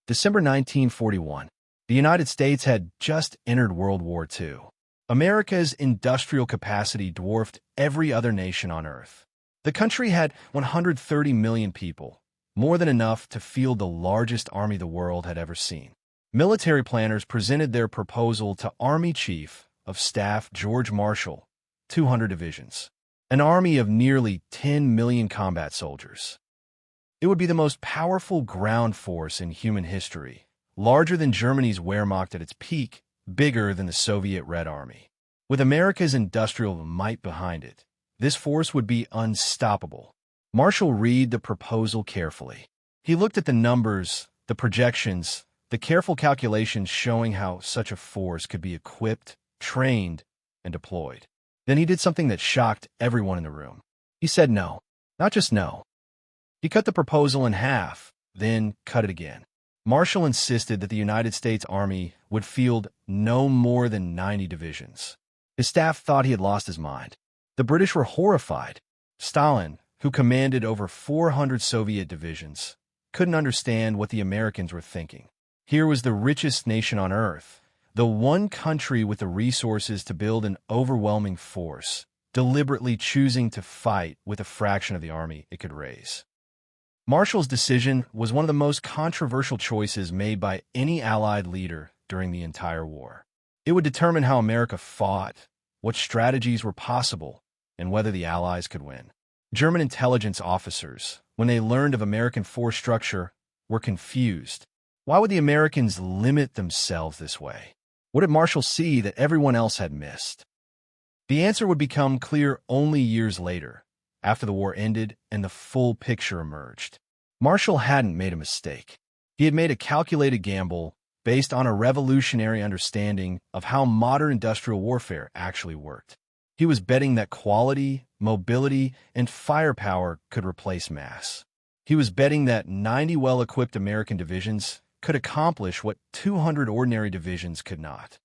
December 1941. The United States had just entered World War II. America's industrial capacity dwarfed every other nation on Earth. The country had 130 million people, more than enough to field the largest army the world had ever seen. Military planners presented their proposal to Army Chief of Staff George Marshall, 200 divisions, an army of nearly 10 million combat soldiers. It would be the most powerful ground force in human history, larger than Germany's Wehrmacht at its peak, bigger than the Soviet Red Army. With America's industrial might behind it, this force would be unstoppable. Marshall read the proposal carefully. He looked at the numbers, the projections, the careful calculations showing how such a force could be equipped, trained, and deployed. Then he did something that shocked everyone in the room. He said no. Not just no. He cut the proposal in half, then cut it again. Marshall insisted that the United States Army would field no more than 90 divisions. His staff thought he had lost his mind. The British were horrified. Stalin, who commanded over 400 Soviet divisions, couldn't understand what the Americans were thinking. Here was the richest nation on Earth, the one country with the resources to build an overwhelming force, deliberately choosing to fight with a fraction of the army it could raise. Marshall's decision was one of the most controversial choices made by any Allied leader during the entire war. It would determine how America fought, what strategies were possible, and whether the Allies could win. German intelligence officers, when they learned of American force structure, were confused. Why would the Americans limit themselves this way? What did Marshall see that everyone else had missed? The answer would become clear only years later, after the war ended and the full picture emerged. Marshall hadn't made a mistake. He had made a calculated gamble based on a revolutionary understanding of how modern industrial warfare actually worked. He was betting that quality, mobility, and firepower could replace mass. He was betting that 90 well-equipped American divisions could accomplish what 200 ordinary divisions could not.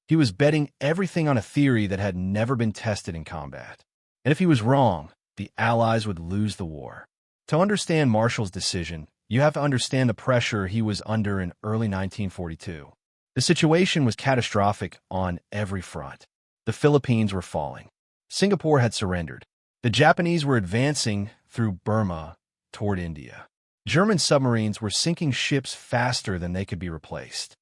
He was betting everything on a theory that had never been tested in combat. And if he was wrong, the Allies would lose the war. To understand Marshall's decision, you have to understand the pressure he was under in early 1942. The situation was catastrophic on every front. The Philippines were falling. Singapore had surrendered. The Japanese were advancing through Burma toward India. German submarines were sinking ships faster than they could be replaced.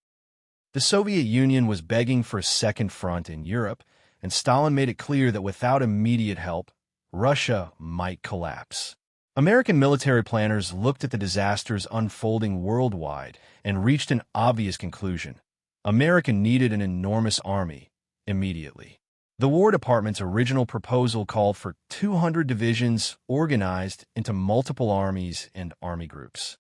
The Soviet Union was begging for a second front in Europe, and Stalin made it clear that without immediate help, Russia might collapse. American military planners looked at the disasters unfolding worldwide and reached an obvious conclusion. America needed an enormous army immediately. The War Department's original proposal called for 200 divisions organized into multiple armies and army groups.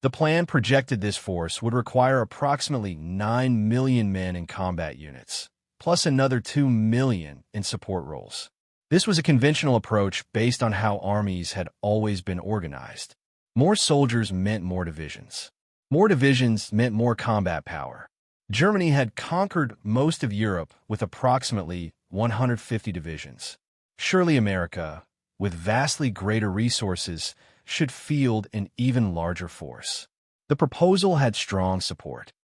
The plan projected this force would require approximately 9 million men in combat units, plus another 2 million in support roles. This was a conventional approach based on how armies had always been organized. More soldiers meant more divisions. More divisions meant more combat power. Germany had conquered most of Europe with approximately 150 divisions. Surely America, with vastly greater resources, should field an even larger force. The proposal had strong support.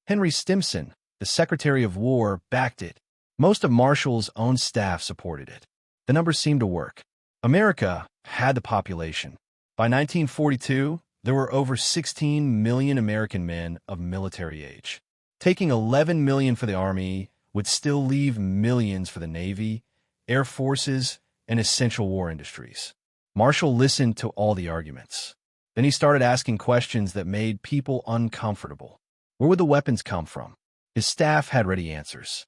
Henry Stimson, the Secretary of War, backed it. Most of Marshall's own staff supported it. The numbers seemed to work. America had the population. By 1942, there were over 16 million American men of military age. Taking 11 million for the Army would still leave millions for the Navy, Air Forces, and essential war industries. Marshall listened to all the arguments. Then he started asking questions that made people uncomfortable. Where would the weapons come from? His staff had ready answers.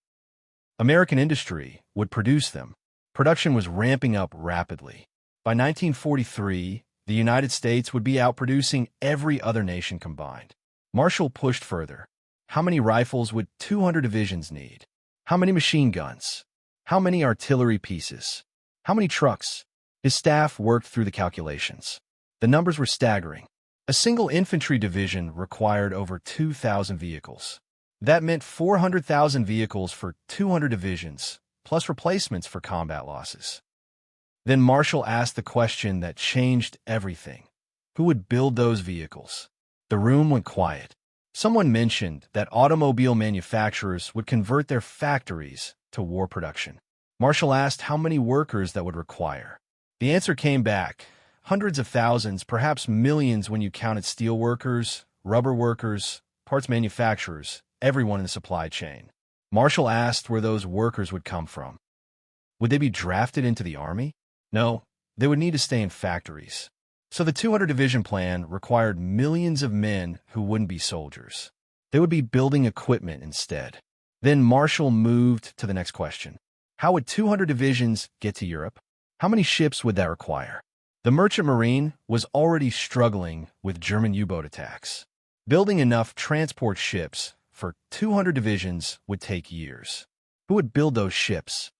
American industry would produce them. Production was ramping up rapidly. By 1943, the United States would be outproducing every other nation combined. Marshall pushed further. How many rifles would 200 divisions need? How many machine guns? How many artillery pieces? How many trucks? His staff worked through the calculations. The numbers were staggering. A single infantry division required over 2,000 vehicles. That meant 400,000 vehicles for 200 divisions, plus replacements for combat losses. Then Marshall asked the question that changed everything. Who would build those vehicles? The room went quiet. Someone mentioned that automobile manufacturers would convert their factories to war production. Marshall asked how many workers that would require. The answer came back: hundreds of thousands, perhaps millions when you counted steel workers, rubber workers, parts manufacturers, everyone in the supply chain. Marshall asked where those workers would come from. Would they be drafted into the army? No, they would need to stay in factories. So the 200 Division plan required millions of men who wouldn't be soldiers. They would be building equipment instead. Then Marshall moved to the next question. How would 200 divisions get to Europe? How many ships would that require? The merchant marine was already struggling with German U-boat attacks. Building enough transport ships for 200 divisions would take years. Who would build those ships?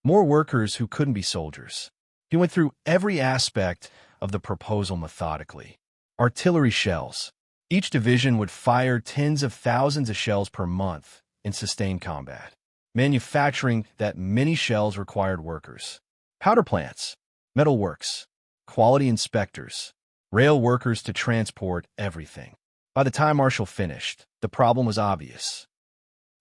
More workers who couldn't be soldiers. He went through every aspect of the proposal methodically. Artillery shells. Each division would fire tens of thousands of shells per month in sustained combat. Manufacturing that many shells required workers. Powder plants, metal works, quality inspectors, rail workers to transport everything. By the time Marshall finished, the problem was obvious.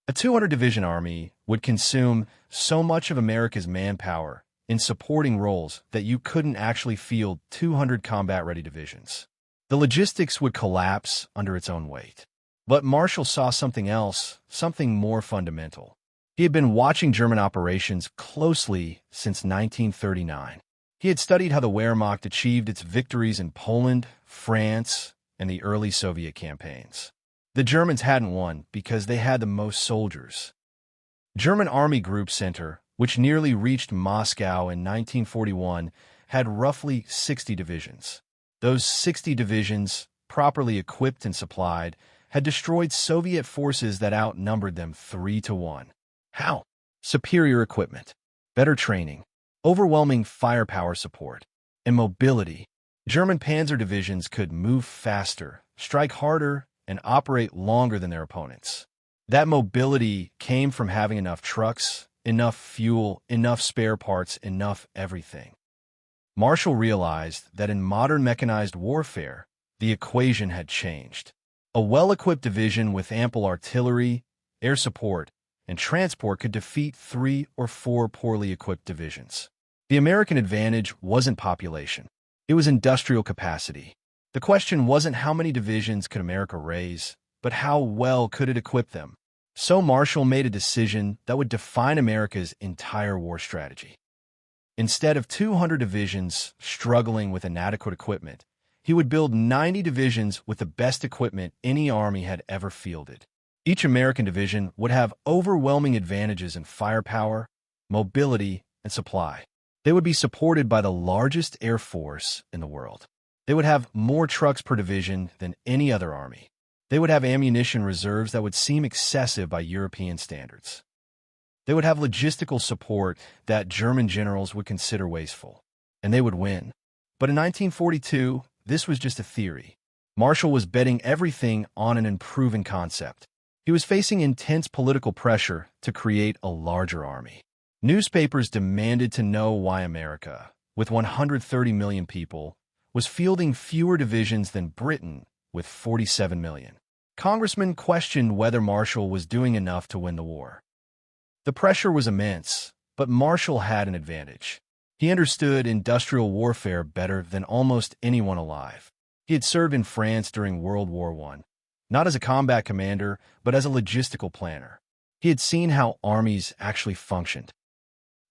A 200-division army would consume so much of America's manpower in supporting roles that you couldn't actually field 200 combat-ready divisions. The logistics would collapse under its own weight. But Marshall saw something else, something more fundamental. He had been watching German operations closely since 1939. He had studied how the Wehrmacht achieved its victories in Poland, France, and the early Soviet campaigns. The Germans hadn't won because they had the most soldiers. German Army Group Center, which nearly reached Moscow in 1941, had roughly 60 divisions. Those 60 divisions, properly equipped and supplied, had destroyed Soviet forces that outnumbered them 3-1. How? Superior equipment, better training, overwhelming firepower support, and mobility. German panzer divisions could move faster, strike harder, and operate longer than their opponents. That mobility came from having enough trucks, enough fuel, enough spare parts, enough everything. Marshall realized that in modern mechanized warfare, the equation had changed. A well-equipped division with ample artillery, air support, and transport could defeat 3 or 4 poorly equipped divisions. The American advantage wasn't population. It was industrial capacity. The question wasn't how many divisions could America raise, but how well could it equip them. So Marshall made a decision that would define America's entire war strategy. Instead of 200 divisions struggling with inadequate equipment, he would build 90 divisions with the best equipment any army had ever fielded. Each American division would have overwhelming advantages in firepower, mobility, and supply. They would be supported by the largest air force in the world. They would have more trucks per division than any other army. They would have ammunition reserves that would seem excessive by European standards. They would have logistical support that German generals would consider wasteful. And they would win. But in 1942, this was just a theory. Marshall was betting everything on an unproven concept. He was facing intense political pressure to create a larger army. Newspapers demanded to know why America, with 130 million people, was fielding fewer divisions than Britain, with 47 million. Congressmen questioned whether Marshall was doing enough to win the war. The pressure was immense, but Marshall had an advantage. He understood industrial warfare better than almost anyone alive. He had served in France during World War I, not as a combat commander, but as a logistical planner. He had seen how armies actually functioned.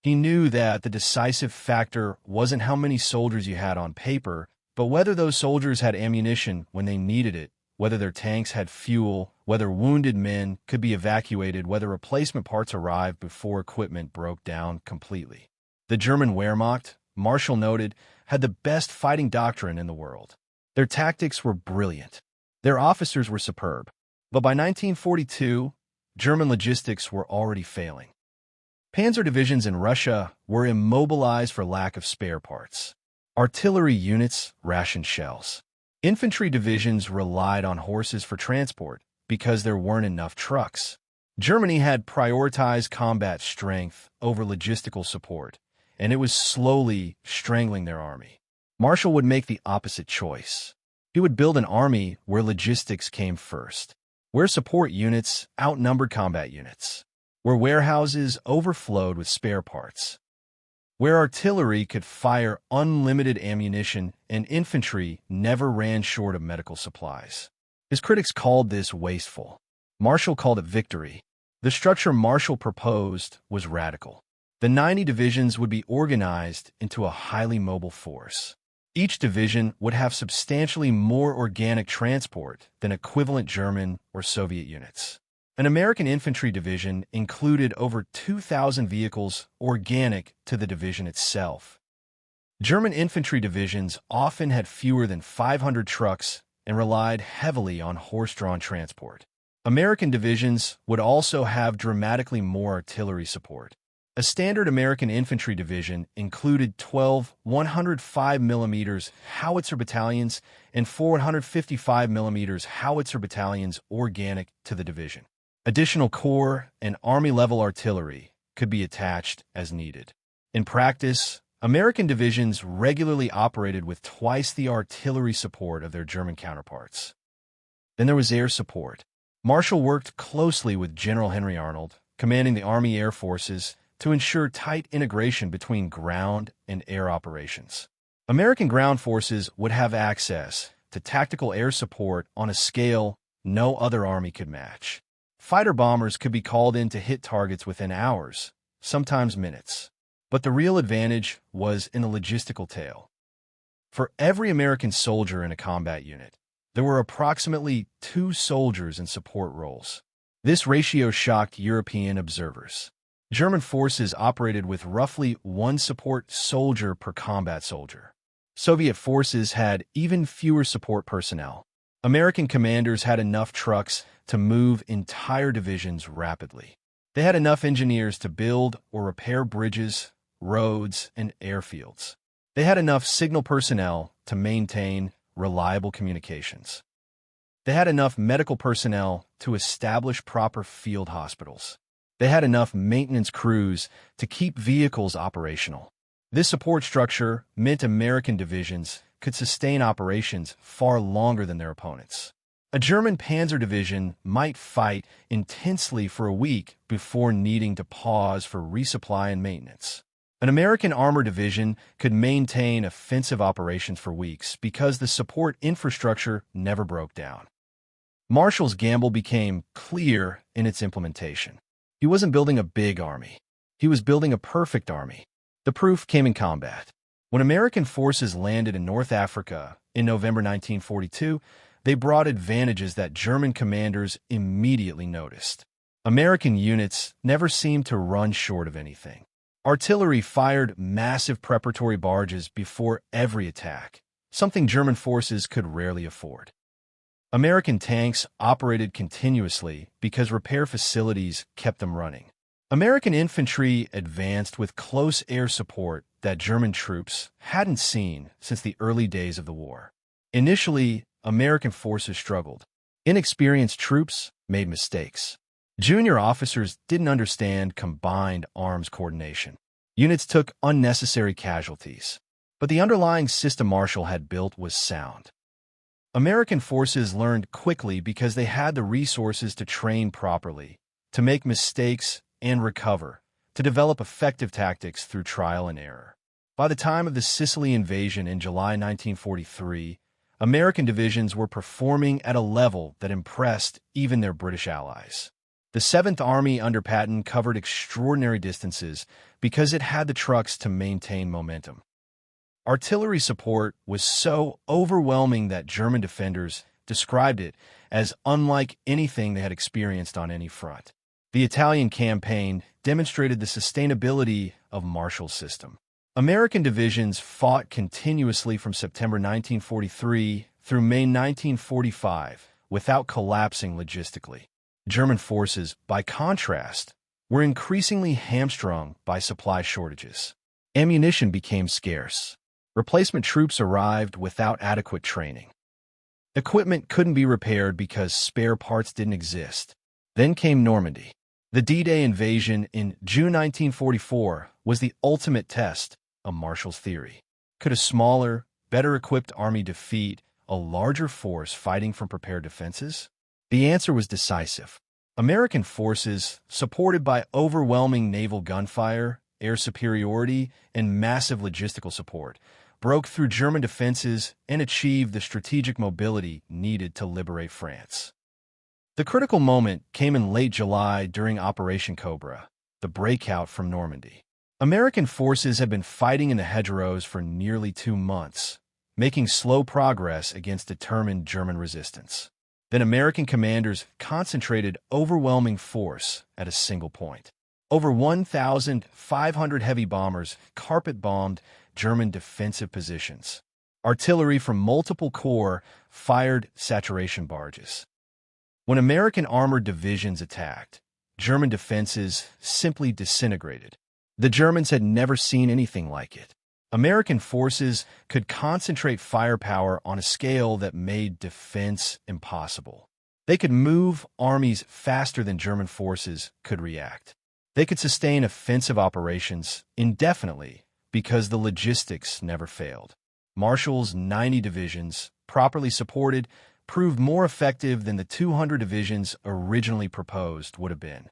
He knew that the decisive factor wasn't how many soldiers you had on paper, but whether those soldiers had ammunition when they needed it, whether their tanks had fuel, whether wounded men could be evacuated, whether replacement parts arrived before equipment broke down completely. The German Wehrmacht, Marshall noted, had the best fighting doctrine in the world. Their tactics were brilliant. Their officers were superb. But by 1942, German logistics were already failing. Panzer divisions in Russia were immobilized for lack of spare parts. Artillery units rationed shells. Infantry divisions relied on horses for transport because there weren't enough trucks. Germany had prioritized combat strength over logistical support, and it was slowly strangling their army. Marshall would make the opposite choice. He would build an army where logistics came first, where support units outnumbered combat units, where warehouses overflowed with spare parts, where artillery could fire unlimited ammunition and infantry never ran short of medical supplies. His critics called this wasteful. Marshall called it victory. The structure Marshall proposed was radical. The 90 divisions would be organized into a highly mobile force. Each division would have substantially more organic transport than equivalent German or Soviet units. An American infantry division included over 2,000 vehicles organic to the division itself. German infantry divisions often had fewer than 500 trucks and relied heavily on horse-drawn transport. American divisions would also have dramatically more artillery support. A standard American infantry division included 12 105mm howitzer battalions and 4 155mm howitzer battalions organic to the division. Additional corps and Army-level artillery could be attached as needed. In practice, American divisions regularly operated with twice the artillery support of their German counterparts. Then there was air support. Marshall worked closely with General Henry Arnold, commanding the Army Air Forces, to ensure tight integration between ground and air operations. American ground forces would have access to tactical air support on a scale no other army could match. Fighter bombers could be called in to hit targets within hours, sometimes minutes. But the real advantage was in the logistical tail. For every American soldier in a combat unit, there were approximately 2 soldiers in support roles. This ratio shocked European observers. German forces operated with roughly 1 support soldier per combat soldier. Soviet forces had even fewer support personnel. American commanders had enough trucks to move entire divisions rapidly. They had enough engineers to build or repair bridges, roads, and airfields. They had enough signal personnel to maintain reliable communications. They had enough medical personnel to establish proper field hospitals. They had enough maintenance crews to keep vehicles operational. This support structure meant American divisions could sustain operations far longer than their opponents. A German panzer division might fight intensely for a week before needing to pause for resupply and maintenance. An American armor division could maintain offensive operations for weeks because the support infrastructure never broke down. Marshall's gamble became clear in its implementation. He wasn't building a big army. He was building a perfect army. The proof came in combat. When American forces landed in North Africa in November 1942, they brought advantages that German commanders immediately noticed. American units never seemed to run short of anything. Artillery fired massive preparatory barges before every attack, something German forces could rarely afford. American tanks operated continuously because repair facilities kept them running. American infantry advanced with close air support that German troops hadn't seen since the early days of the war. Initially, American forces struggled. Inexperienced troops made mistakes. Junior officers didn't understand combined arms coordination. Units took unnecessary casualties. But the underlying system Marshall had built was sound. American forces learned quickly because they had the resources to train properly, to make mistakes and recover, to develop effective tactics through trial and error. By the time of the Sicily invasion in July 1943, American divisions were performing at a level that impressed even their British allies. The 7th Army under Patton covered extraordinary distances because it had the trucks to maintain momentum. Artillery support was so overwhelming that German defenders described it as unlike anything they had experienced on any front. The Italian campaign demonstrated the sustainability of Marshall's system. American divisions fought continuously from September 1943 through May 1945 without collapsing logistically. German forces, by contrast, were increasingly hamstrung by supply shortages. Ammunition became scarce. Replacement troops arrived without adequate training. Equipment couldn't be repaired because spare parts didn't exist. Then came Normandy. The D-Day invasion in June 1944 was the ultimate test of Marshall's theory. Could a smaller, better-equipped army defeat a larger force fighting from prepared defenses? The answer was decisive. American forces, supported by overwhelming naval gunfire, air superiority, and massive logistical support, broke through German defenses and achieved the strategic mobility needed to liberate France. The critical moment came in late July during Operation Cobra, the breakout from Normandy. American forces had been fighting in the hedgerows for nearly 2 months, making slow progress against determined German resistance. Then American commanders concentrated overwhelming force at a single point. Over 1,500 heavy bombers carpet-bombed German defensive positions. Artillery from multiple corps fired saturation barges. When American armored divisions attacked, German defenses simply disintegrated. The Germans had never seen anything like it. American forces could concentrate firepower on a scale that made defense impossible. They could move armies faster than German forces could react. They could sustain offensive operations indefinitely because the logistics never failed. Marshall's 90 divisions, properly supported, proved more effective than the 200 divisions originally proposed would have been.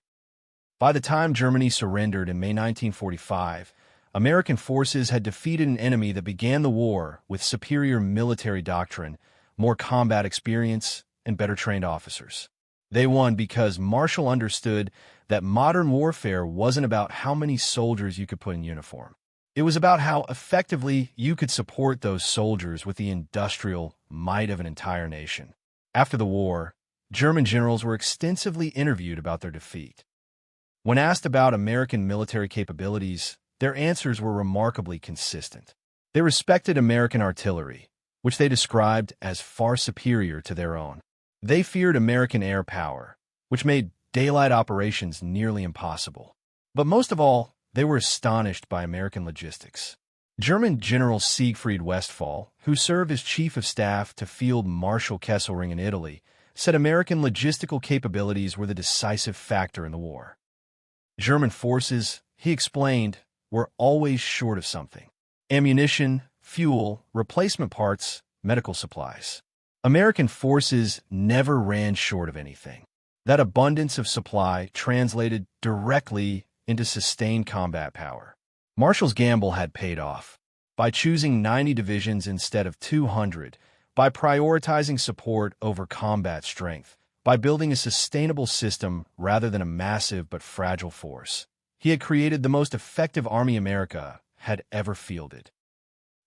By the time Germany surrendered in May 1945, American forces had defeated an enemy that began the war with superior military doctrine, more combat experience, and better trained officers. They won because Marshall understood that modern warfare wasn't about how many soldiers you could put in uniform. It was about how effectively you could support those soldiers with the industrial might of an entire nation. After the war, German generals were extensively interviewed about their defeat. When asked about American military capabilities, their answers were remarkably consistent. They respected American artillery, which they described as far superior to their own. They feared American air power, which made daylight operations nearly impossible. But most of all, they were astonished by American logistics. German General Siegfried Westphal, who served as Chief of Staff to Field Marshal Kesselring in Italy, said American logistical capabilities were the decisive factor in the war. German forces, he explained, were always short of something: ammunition, fuel, replacement parts, medical supplies. American forces never ran short of anything. That abundance of supply translated directly into sustained combat power. Marshall's gamble had paid off. By choosing 90 divisions instead of 200, by prioritizing support over combat strength, by building a sustainable system rather than a massive but fragile force, he had created the most effective army America had ever fielded.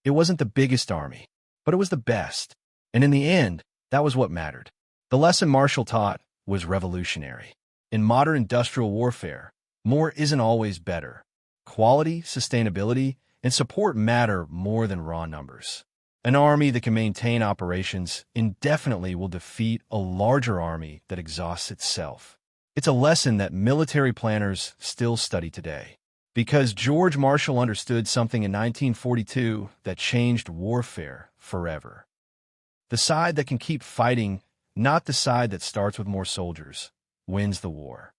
It wasn't the biggest army, but it was the best. And in the end, that was what mattered. The lesson Marshall taught was revolutionary. In modern industrial warfare, more isn't always better. Quality, sustainability, and support matter more than raw numbers. An army that can maintain operations indefinitely will defeat a larger army that exhausts itself. It's a lesson that military planners still study today, because George Marshall understood something in 1942 that changed warfare forever. The side that can keep fighting, not the side that starts with more soldiers, wins the war.